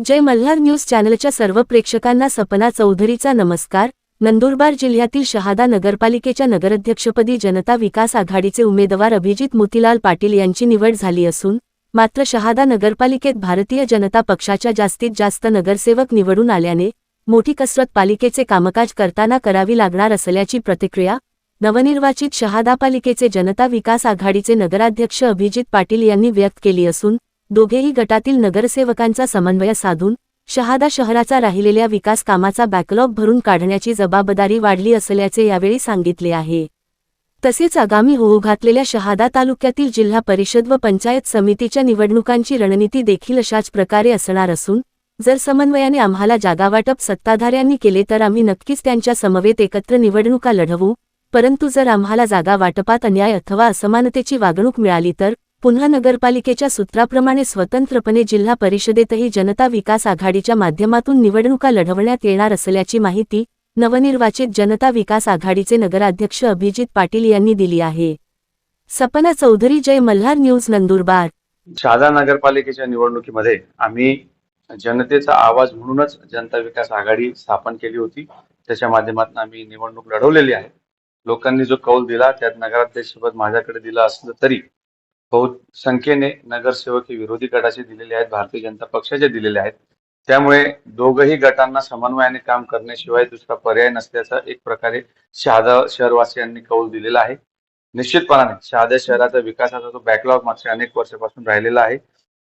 जय Malhar news चॅनलच्या सर्व प्रेक्षकांना सपना चौधरीचा नमस्कार। नंदुरबार जिल्ह्यातील शहादा नगरपालिकेच्या नगराध्यक्षपदी जनता विकास आघाडीचे उमेदवार अभिजित मोतीलाल पाटील यांची निवड झाली असून मात्र शहादा नगरपालिकेत भारतीय जनता पक्षाच्या जास्तीत जास्त नगरसेवक निवडून आल्याने मोठी कसरत पालिकेचे कामकाज करताना करावी लागणार असल्याची प्रतिक्रिया नवनिर्वाचित शहादा पालिकेचे जनता विकास आघाडीचे नगराध्यक्ष अभिजित पाटील यांनी व्यक्त केली असून दोघेही गटातील नगरसेवकांचा समन्वय साधून शहादा शहराचा राहिलेल्या विकास कामाचा बॅकलॉग भरून काढण्याची जबाबदारी वाढली असल्याचे यावेळी सांगितले आहे। तसेच आगामी होऊ घातलेल्या शहादा तालुक्यातील जिल्हा परिषद व पंचायत समितीच्या निवडणुकांची रणनीती देखील अशाच प्रकारे असणार असून जर समन्वयाने आम्हाला जागावाटप सत्ताधाऱ्यांनी केले तर आम्ही नक्कीच त्यांच्या समवेत एकत्र निवडणुका लढवू, परंतु जर आम्हाला जागा वाटपात अन्याय अथवा असमानतेची वागणूक मिळाली तर पुन्हा नगरपालिकेच्या सूत्राप्रमाणे स्वतंत्रपणे जिल्हा परिषदेतही जनता विकास आघाडीच्या माध्यमातून निवडणुका लढवण्यात येणार असल्याची माहिती नवनिर्वाचित जनता विकास आघाडीचे नगराध्यक्ष अभिजित पाटील यांनी दिली आहे। सपना चौधरी, जय मल्हार न्यूज, नंदुरबार। शहादा नगरपालिकेच्या निवडणुकीमध्ये आम्ही जनतेचा आवाज म्हणूनच जनता विकास आघाडी स्थापन केली होती। त्याच्या माध्यमातून आम्ही निवडणूक लढवलेली आहे। लोकांनी जो कौल दिला त्यात नगराध्यक्षपद माझ्याकडे दिलं असलं तरी बहुत संख्येने नगरसेवक हे विरोधी गटाचे दिलेले आहेत, भारतीय जनता पक्षाचे दिलेले आहेत। त्यामुळे दोघही गटांना समन्वयाने काम करण्याशिवाय दुसरा पर्याय नसल्याचा एक प्रकारे शहादा शहरवासियांनी कौल दिलेला आहे। निश्चितपणाने शहादा शहराचा विकासाचा जो बॅकलॉग मागच्या अनेक वर्षापासून राहिलेला आहे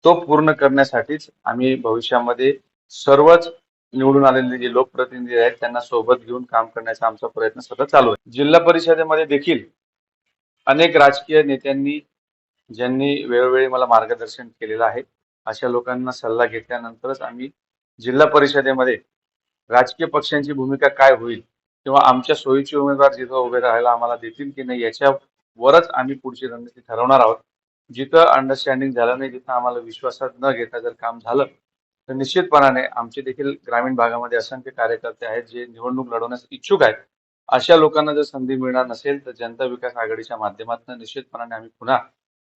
तो पूर्ण करण्यासाठीच आम्ही भविष्यामध्ये सर्वच निवडून आलेले जे लोकप्रतिनिधी आहेत त्यांना सोबत घेऊन काम करण्याचा आमचा प्रयत्न सतत चालू आहे। जिल्हा परिषदेमध्ये देखील अनेक राजकीय नेत्यांनी ज्यांनी वेळोवेळी मला मार्गदर्शन केलेलं आहे अशा लोकांना सल्ला घेतल्यानंतरच आम्ही जिल्हा परिषदेमध्ये राजकीय पक्षांची भूमिका काय होईल किंवा आमच्या सोयीचे उमेदवार जिथं उभे राहायला आम्हाला देतील की नाही याच्यावरच आम्ही पुढची रणनीती ठरवणार आहोत। जिथं अंडरस्टँडिंग झालं नाही, जिथं आम्हाला विश्वासात न घेता जर काम झालं तर निश्चितपणाने आमचे देखील ग्रामीण भागामध्ये असंख्य कार्यकर्ते आहेत जे निवडणूक लढवण्यास इच्छुक आहेत। अशा लोकांना जर संधी मिळणार नसेल तर जनता विकास आघाडीच्या माध्यमातून निश्चितपणाने आम्ही पुन्हा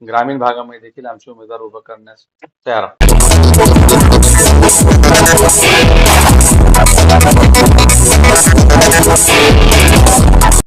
ग्रामीण भागामध्ये देखील आमचे उमेदवार उभं करण्यास तयार आहोत।